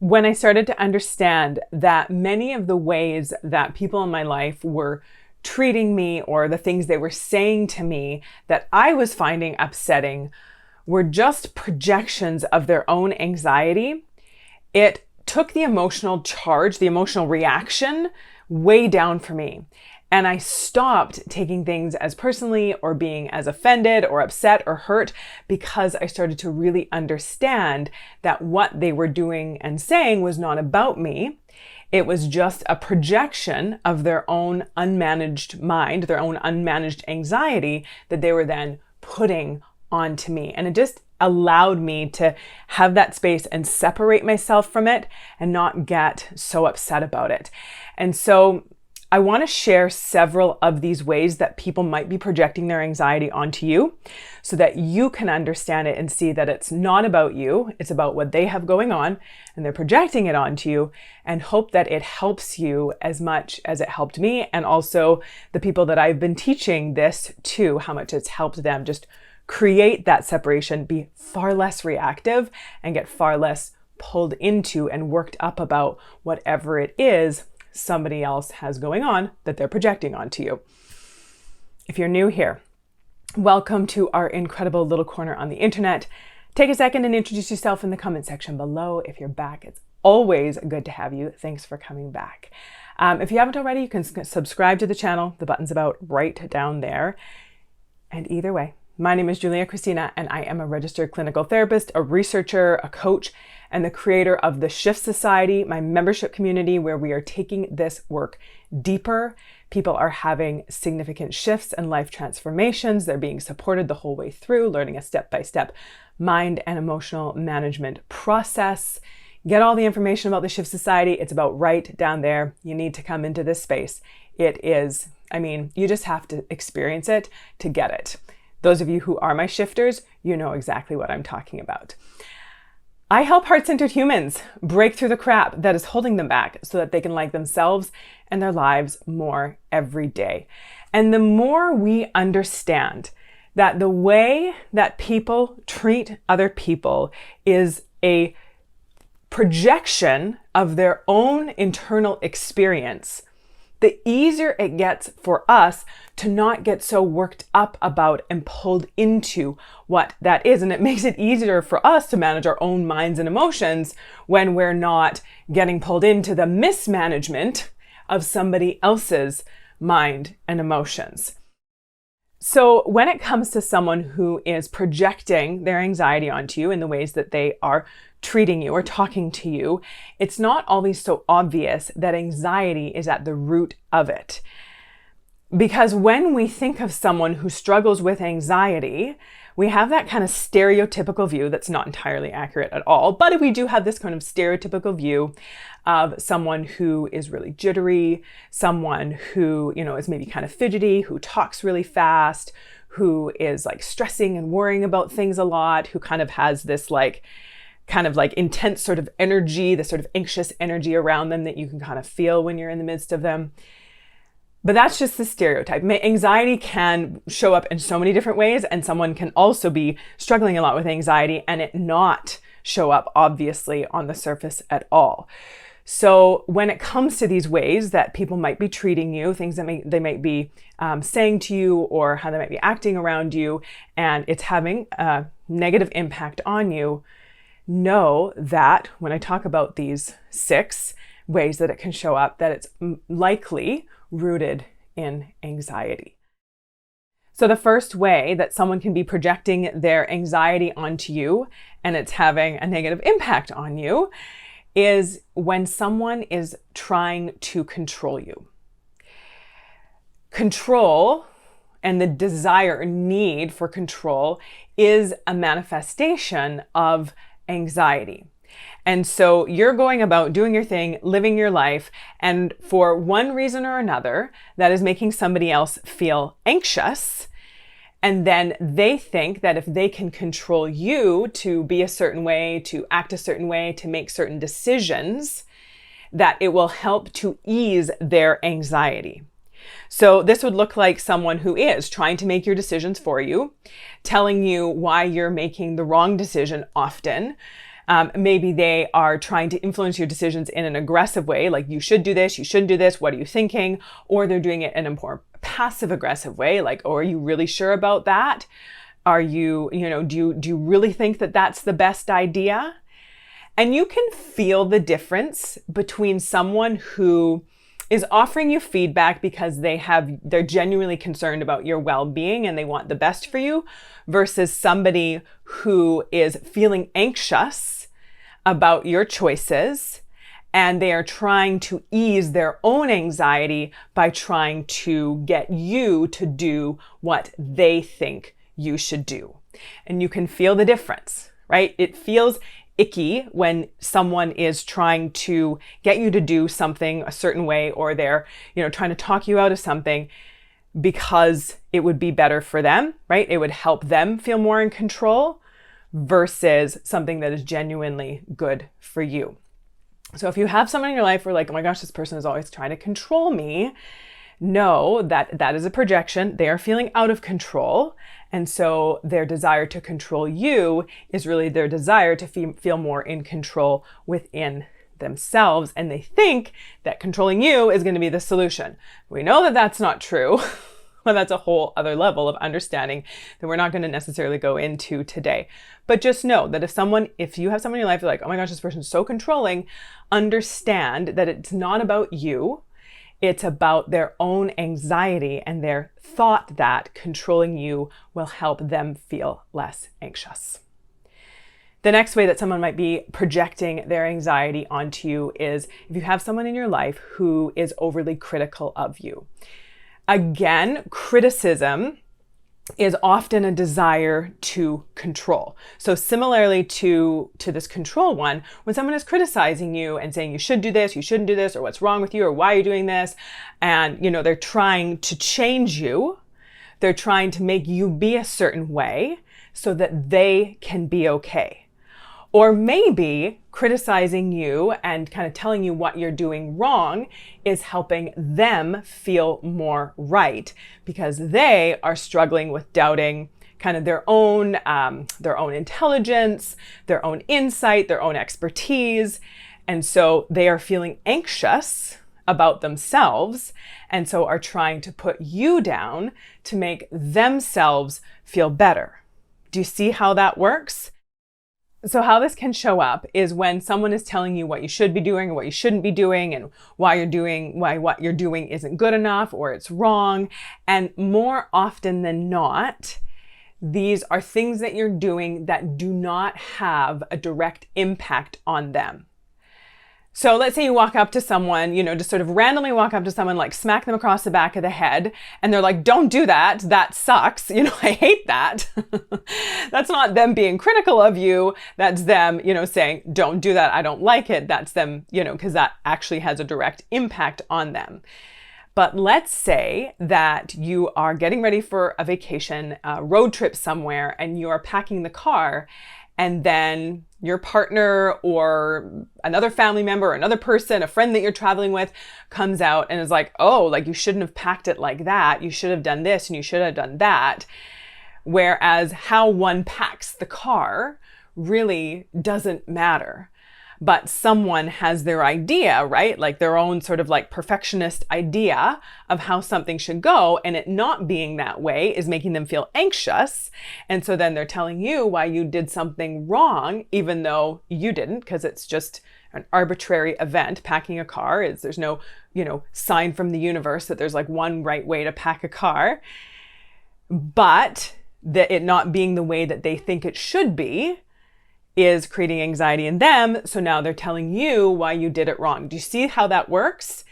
When I started to understand that many of the ways that people in my life were treating me or the things they were saying to me that I was finding upsetting were just projections of their own anxiety, it took the emotional charge, the emotional reaction way down for me. And I stopped taking things as personally or being as offended or upset or hurt because I started to really understand that what they were doing and saying was not about me. It was just a projection of their own unmanaged mind, their own unmanaged anxiety that they were then putting onto me. And it just allowed me to have that space and separate myself from it and not get so upset about it. And so I want to share several of these ways that people might be projecting their anxiety onto you so that you can understand it and see that it's not about you, it's about what they have going on and they're projecting it onto you, and hope that it helps you as much as it helped me, and also the people that I've been teaching this to, how much it's helped them just create that separation, be far less reactive, and get far less pulled into and worked up about whatever it is somebody else has going on that they're projecting onto you. If you're new here, welcome to our incredible little corner on the internet. Take a second and introduce yourself in the comment section below. If you're back, it's always good to have you. Thanks for coming back. If you haven't already, you can subscribe to the channel. The button's about right down there. And either way, my name is Kristina, and I am a registered clinical therapist, a researcher, a coach, and the creator of the Shift Society, my membership community where we are taking this work deeper. People are having significant shifts and life transformations. They're being supported the whole way through, learning a step-by-step mind and emotional management process. Get all the information about the Shift Society. It's about right down there. You need to come into this space. It is, you just have to experience it to get it. Those of you who are my shifters, you know exactly what I'm talking about. I help heart-centered humans break through the crap that is holding them back so that they can like themselves and their lives more every day. And the more we understand that the way that people treat other people is a projection of their own internal experience, the easier it gets for us to not get so worked up about and pulled into what that is. And it makes it easier for us to manage our own minds and emotions when we're not getting pulled into the mismanagement of somebody else's mind and emotions. So when it comes to someone who is projecting their anxiety onto you in the ways that they are treating you or talking to you, it's not always so obvious that anxiety is at the root of it. Because when we think of someone who struggles with anxiety, we have that kind of stereotypical view that's not entirely accurate at all, but we do have this kind of stereotypical view of someone who is really jittery, someone who, is maybe kind of fidgety, who talks really fast, who is like stressing and worrying about things a lot, who kind of has this intense sort of energy, this sort of anxious energy around them that you can kind of feel when you're in the midst of them. But that's just the stereotype. Anxiety can show up in so many different ways, and someone can also be struggling a lot with anxiety and it not show up obviously on the surface at all. So when it comes to these ways that people might be treating you, things that they might be saying to you, or how they might be acting around you, and it's having a negative impact on you, know that when I talk about these 6 ways that it can show up, that it's likely rooted in anxiety. So the first way that someone can be projecting their anxiety onto you and it's having a negative impact on you is when someone is trying to control you. Control and the desire or need for control is a manifestation of anxiety. And so you're going about doing your thing, living your life, and for one reason or another, that is making somebody else feel anxious. And then they think that if they can control you to be a certain way, to act a certain way, to make certain decisions, that it will help to ease their anxiety. So this would look like someone who is trying to make your decisions for you, telling you why you're making the wrong decision often, Maybe they are trying to influence your decisions in an aggressive way, like you should do this, you shouldn't do this, what are you thinking? Or they're doing it in a more passive aggressive way, like, oh, are you really sure about that? Are you, do you really think that that's the best idea? And you can feel the difference between someone who is offering you feedback because they're genuinely concerned about your well-being and they want the best for you, versus somebody who is feeling anxious about your choices and they are trying to ease their own anxiety by trying to get you to do what they think you should do. And you can feel the difference, right? It feels icky when someone is trying to get you to do something a certain way, or they're, trying to talk you out of something because it would be better for them, right? It would help them feel more in control versus something that is genuinely good for you. So if you have someone in your life where like, oh my gosh, this person is always trying to control me, know that that is a projection. They are feeling out of control. And so their desire to control you is really their desire to feel more in control within themselves. And they think that controlling you is going to be the solution. We know that that's not true. Well, that's a whole other level of understanding that we're not going to necessarily go into today. But just know that if you have someone in your life, you're like, oh my gosh, this person's so controlling, understand that it's not about you. It's about their own anxiety and their thought that controlling you will help them feel less anxious. The next way that someone might be projecting their anxiety onto you is if you have someone in your life who is overly critical of you. Again, criticism is often a desire to control. So similarly to this control one, when someone is criticizing you and saying you should do this, you shouldn't do this, or what's wrong with you, or why you're doing this, and they're trying to change you, they're trying to make you be a certain way so that they can be okay. Or maybe criticizing you and kind of telling you what you're doing wrong is helping them feel more right because they are struggling with doubting kind of their own intelligence, their own insight, their own expertise. And so they are feeling anxious about themselves and so are trying to put you down to make themselves feel better. Do you see how that works? So how this can show up is when someone is telling you what you should be doing or what you shouldn't be doing and why what you're doing isn't good enough or it's wrong. And more often than not, these are things that you're doing that do not have a direct impact on them. So let's say you walk up to someone, just sort of randomly walk up to someone, like smack them across the back of the head, and they're like, don't do that. That sucks. I hate that. That's not them being critical of you. That's them, saying, don't do that. I don't like it. That's them, because that actually has a direct impact on them. But let's say that you are getting ready for a vacation, a road trip somewhere, and you are packing the car, and then your partner or another family member or another person, a friend that you're traveling with, comes out and is like, oh, like you shouldn't have packed it like that. You should have done this and you should have done that. Whereas how one packs the car really doesn't matter. But someone has their idea, right? Like their own sort of like perfectionist idea of how something should go, and it not being that way is making them feel anxious. And so then they're telling you why you did something wrong, even though you didn't, because it's just an arbitrary event. Packing a car there's no, sign from the universe that there's like one right way to pack a car. But that it not being the way that they think it should be is creating anxiety in them. So now they're telling you why you did it wrong. Do you see how that works?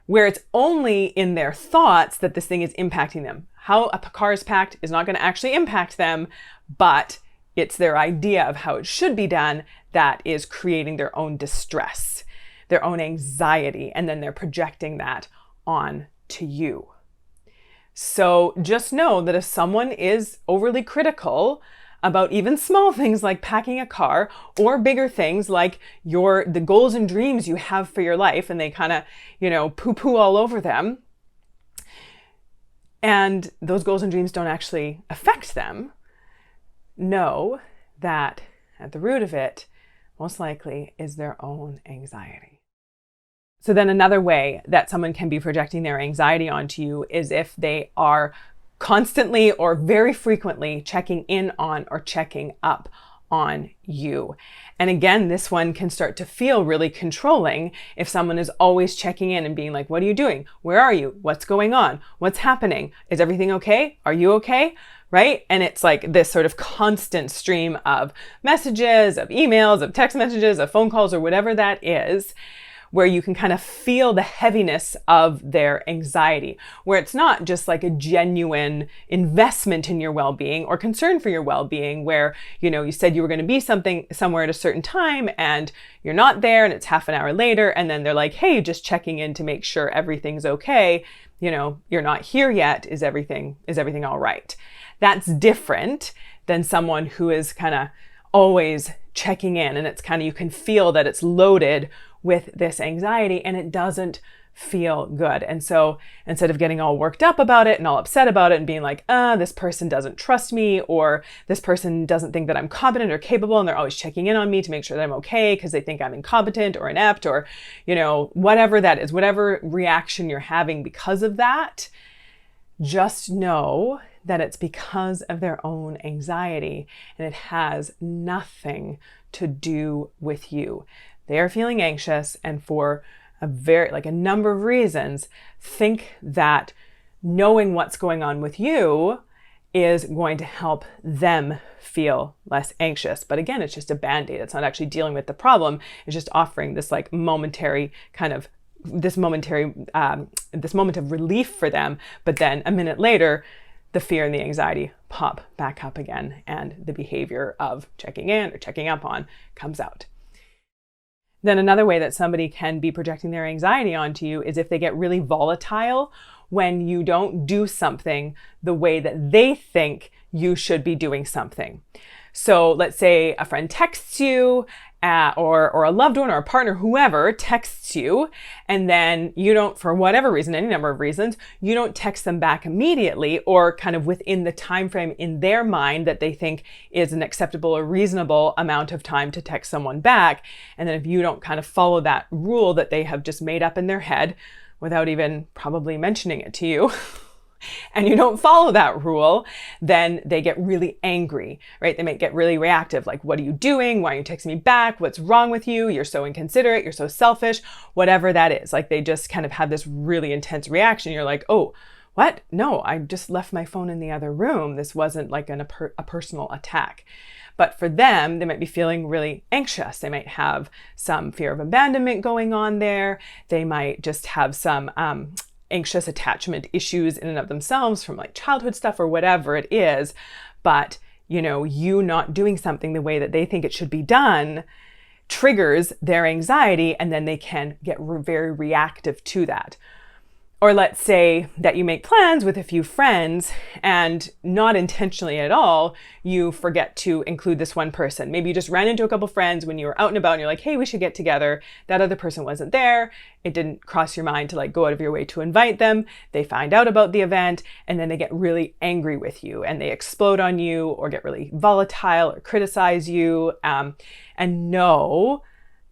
Where it's only in their thoughts that this thing is impacting them. How a car is packed is not going to actually impact them, but it's their idea of how it should be done that is creating their own distress, their own anxiety, and then they're projecting that on to you. So just know that if someone is overly critical about even small things like packing a car, or bigger things like the goals and dreams you have for your life, and they kind of, poo-poo all over them, and those goals and dreams don't actually affect them, know that at the root of it, most likely is their own anxiety. So then another way that someone can be projecting their anxiety onto you is if they are constantly or very frequently checking in on or checking up on you. And again, this one can start to feel really controlling if someone is always checking in and being like, what are you doing? Where are you? What's going on? What's happening? Is everything okay? Are you okay? Right? And it's like this sort of constant stream of messages, of emails, of text messages, of phone calls, or whatever that is, where you can kind of feel the heaviness of their anxiety, where it's not just like a genuine investment in your well-being or concern for your well-being, where, you said you were going to be somewhere at a certain time and you're not there and it's half an hour later. And then they're like, hey, just checking in to make sure everything's okay. You're not here yet. Is everything all right? That's different than someone who is kind of always checking in, and it's kind of, you can feel that it's loaded with this anxiety and it doesn't feel good. And so instead of getting all worked up about it and all upset about it and being like, this person doesn't trust me, or this person doesn't think that I'm competent or capable, and they're always checking in on me to make sure that I'm okay because they think I'm incompetent or inept, or, whatever that is, whatever reaction you're having because of that, just know that it's because of their own anxiety and it has nothing to do with you. They are feeling anxious, and for a number of reasons, think that knowing what's going on with you is going to help them feel less anxious. But again, it's just a band-aid. It's not actually dealing with the problem. It's just offering this momentary this moment of relief for them. But then a minute later, the fear and the anxiety pop back up again, and the behavior of checking in or checking up on comes out. Then another way that somebody can be projecting their anxiety onto you is if they get really volatile when you don't do something the way that they think you should be doing something. So let's say a friend texts you, or a loved one or a partner, whoever texts you, and then you don't, for whatever reason, any number of reasons, you don't text them back immediately, or kind of within the time frame in their mind that they think is an acceptable or reasonable amount of time to text someone back. And then if you don't kind of follow that rule that they have just made up in their head without even probably mentioning it to you, and you don't follow that rule, then they get really angry, right? They might get really reactive, like, what are you doing? Why are you texting me back? What's wrong with you? You're so inconsiderate. You're so selfish, whatever that is. Like, they just kind of have this really intense reaction. You're like, oh, what? No, I just left my phone in the other room. This wasn't like a personal attack. But for them, they might be feeling really anxious. They might have some fear of abandonment going on there. They might just have some anxious attachment issues in and of themselves from like childhood stuff or whatever it is. But, you not doing something the way that they think it should be done triggers their anxiety, and then they can get very reactive to that. Or let's say that you make plans with a few friends and not intentionally at all, you forget to include this one person. Maybe you just ran into a couple friends when you were out and about and you're like, hey, we should get together. That other person wasn't there. It didn't cross your mind to like go out of your way to invite them. They find out about the event and then they get really angry with you and they explode on you or get really volatile or criticize you. And know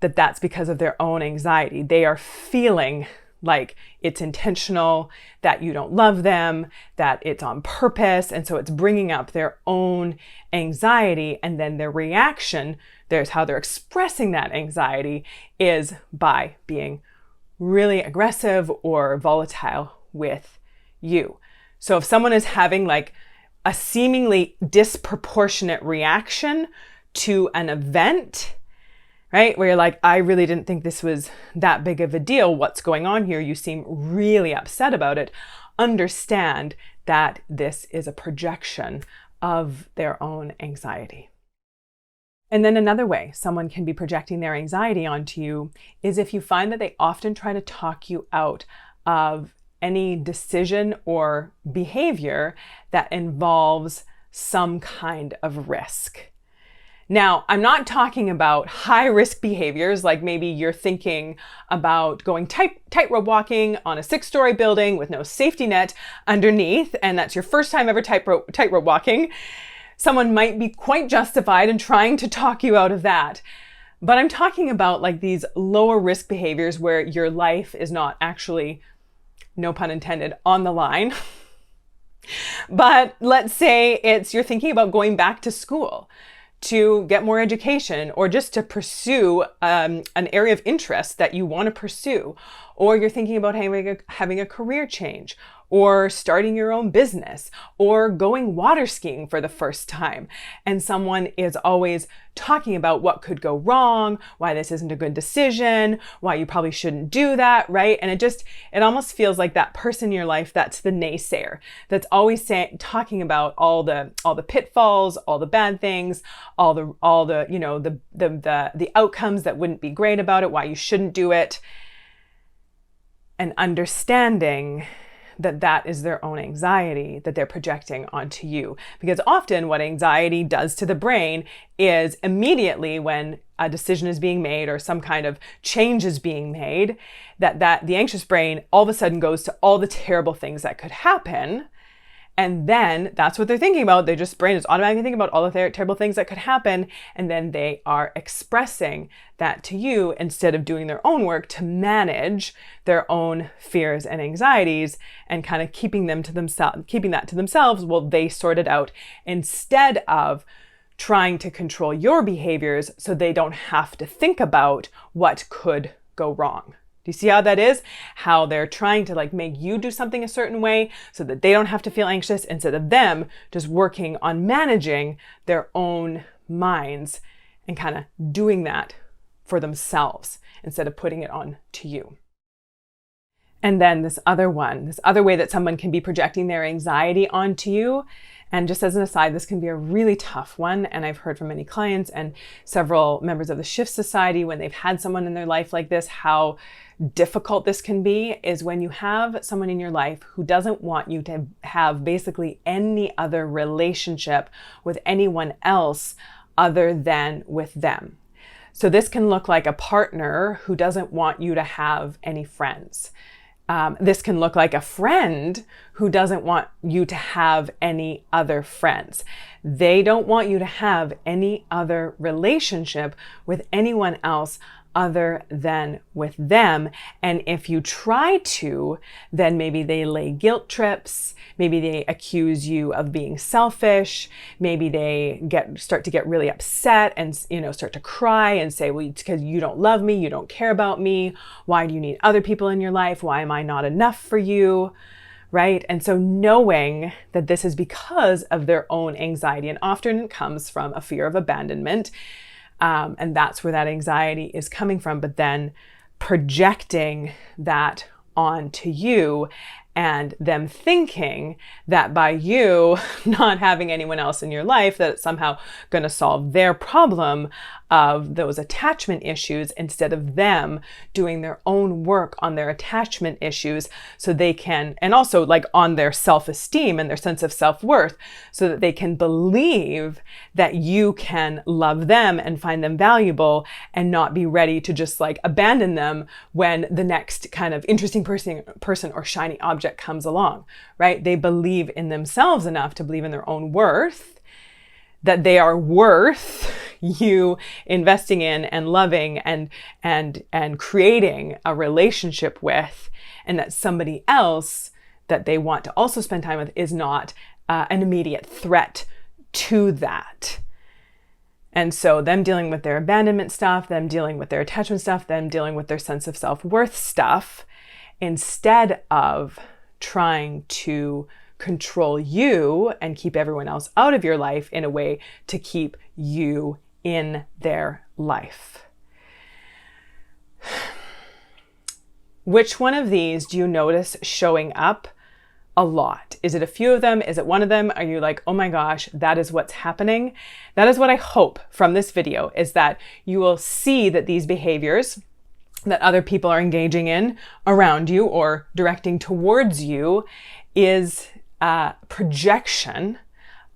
that that's because of their own anxiety. They are feeling like it's intentional, that you don't love them, that it's on purpose. And so it's bringing up their own anxiety. And then their reaction, there's how they're expressing that anxiety, is by being really aggressive or volatile with you. So if someone is having like a seemingly disproportionate reaction to an event, right? Where you're like, I really didn't think this was that big of a deal. What's going on here? You seem really upset about it. Understand that this is a projection of their own anxiety. And then another way someone can be projecting their anxiety onto you is if you find that they often try to talk you out of any decision or behavior that involves some kind of risk. Now, I'm not talking about high-risk behaviors, like maybe you're thinking about going tightrope walking on a 6-story building with no safety net underneath, and that's your first time ever tightrope walking. Someone might be quite justified in trying to talk you out of that. But I'm talking about like these lower risk behaviors where your life is not actually, no pun intended, on the line. But let's say you're thinking about going back to school to get more education, or just to pursue an area of interest that you want to pursue, or you're thinking about having a career change, or starting your own business, or going water skiing for the first time. And someone is always talking about what could go wrong, why this isn't a good decision, why you probably shouldn't do that, right? And it almost feels like that person in your life that's the naysayer, that's always talking about all the pitfalls, all the bad things, all the you know, the outcomes that wouldn't be great about it, why you shouldn't do it. And understanding that is their own anxiety that they're projecting onto you. Because often what anxiety does to the brain is immediately when a decision is being made or some kind of change is being made, that the anxious brain all of a sudden goes to all the terrible things that could happen. And then that's what they're thinking about. Their brain is automatically thinking about all the terrible things that could happen. And then they are expressing that to you instead of doing their own work to manage their own fears and anxieties and kind of keeping that to themselves while they sort it out, instead of trying to control your behaviors so they don't have to think about what could go wrong. Do you see how that is? How they're trying to like make you do something a certain way so that they don't have to feel anxious, instead of them just working on managing their own minds and kind of doing that for themselves instead of putting it on to you. And then this other way that someone can be projecting their anxiety onto you. And just as an aside, this can be a really tough one. And I've heard from many clients and several members of the Shift Society, when they've had someone in their life like this, how difficult this can be, is when you have someone in your life who doesn't want you to have basically any other relationship with anyone else other than with them. So this can look like a partner who doesn't want you to have any friends. This can look like a friend who doesn't want you to have any other friends. They don't want you to have any other relationship with anyone else other than with them. And if you try to, then maybe they lay guilt trips, maybe they accuse you of being selfish, maybe they start to get really upset and start to cry and say, well, it's because you don't love me, you don't care about me, why do you need other people in your life, why am I not enough for you? Right? And so knowing that this is because of their own anxiety, and often it comes from a fear of abandonment, and that's where that anxiety is coming from, but then projecting that onto you and them thinking that by you not having anyone else in your life, that it's somehow going to solve their problem of those attachment issues, instead of them doing their own work on their attachment issues so they can, and also like on their self-esteem and their sense of self-worth, so that they can believe that you can love them and find them valuable and not be ready to just like abandon them when the next kind of interesting person or shiny object comes along, right? They believe in themselves enough to believe in their own worth, that they are worth you investing in and loving and creating a relationship with, and that somebody else that they want to also spend time with is not an immediate threat to that. And so them dealing with their abandonment stuff, them dealing with their attachment stuff, them dealing with their sense of self-worth stuff, instead of trying to control you and keep everyone else out of your life in a way to keep you in their life. Which one of these do you notice showing up a lot? Is it a few of them? Is it one of them? Are you like, oh my gosh, that is what's happening? That is what I hope from this video, is that you will see that these behaviors that other people are engaging in around you or directing towards you is a projection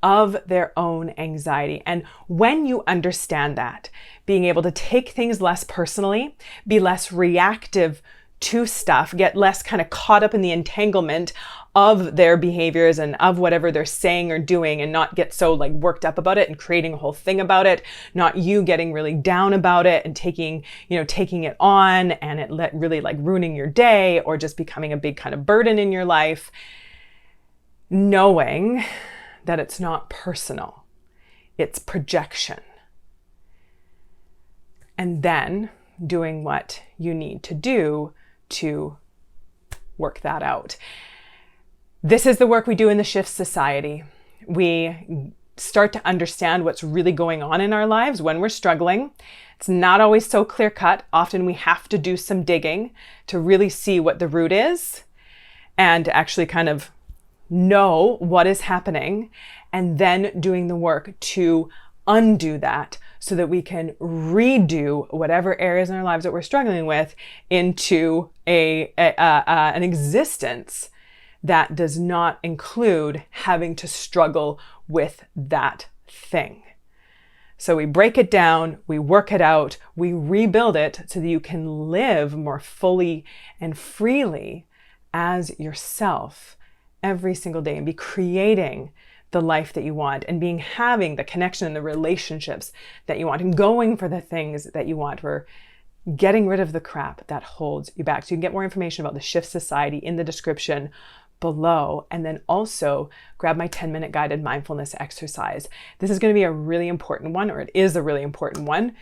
of their own anxiety. And when you understand that, being able to take things less personally, be less reactive to stuff, get less kind of caught up in the entanglement of their behaviors and of whatever they're saying or doing, and not get so like worked up about it and creating a whole thing about it, not you getting really down about it and taking it on and it really like ruining your day or just becoming a big kind of burden in your life. Knowing that it's not personal, it's projection. And then doing what you need to do to work that out. This is the work we do in the Shift Society. We start to understand what's really going on in our lives when we're struggling. It's not always so clear cut. Often we have to do some digging to really see what the root is and actually kind of know what is happening, and then doing the work to undo that so that we can redo whatever areas in our lives that we're struggling with into an existence that does not include having to struggle with that thing. So we break it down, we work it out, we rebuild it so that you can live more fully and freely as yourself every single day and be creating the life that you want and having the connection and the relationships that you want and going for the things that you want. We're getting rid of the crap that holds you back. So you can get more information about the Shift Society in the description below, and then also grab my 10-minute guided mindfulness exercise. This is going to be a really important one, or it is a really important one,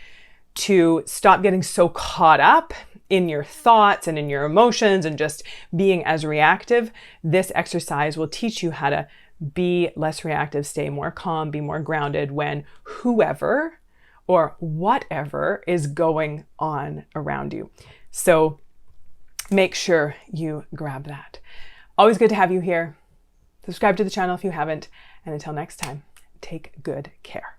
to stop getting so caught up in your thoughts and in your emotions and just being as reactive. This exercise will teach you how to be less reactive, stay more calm, be more grounded when whoever or whatever is going on around you. So make sure you grab that. Always good to have you here. Subscribe to the channel if you haven't. And until next time, take good care.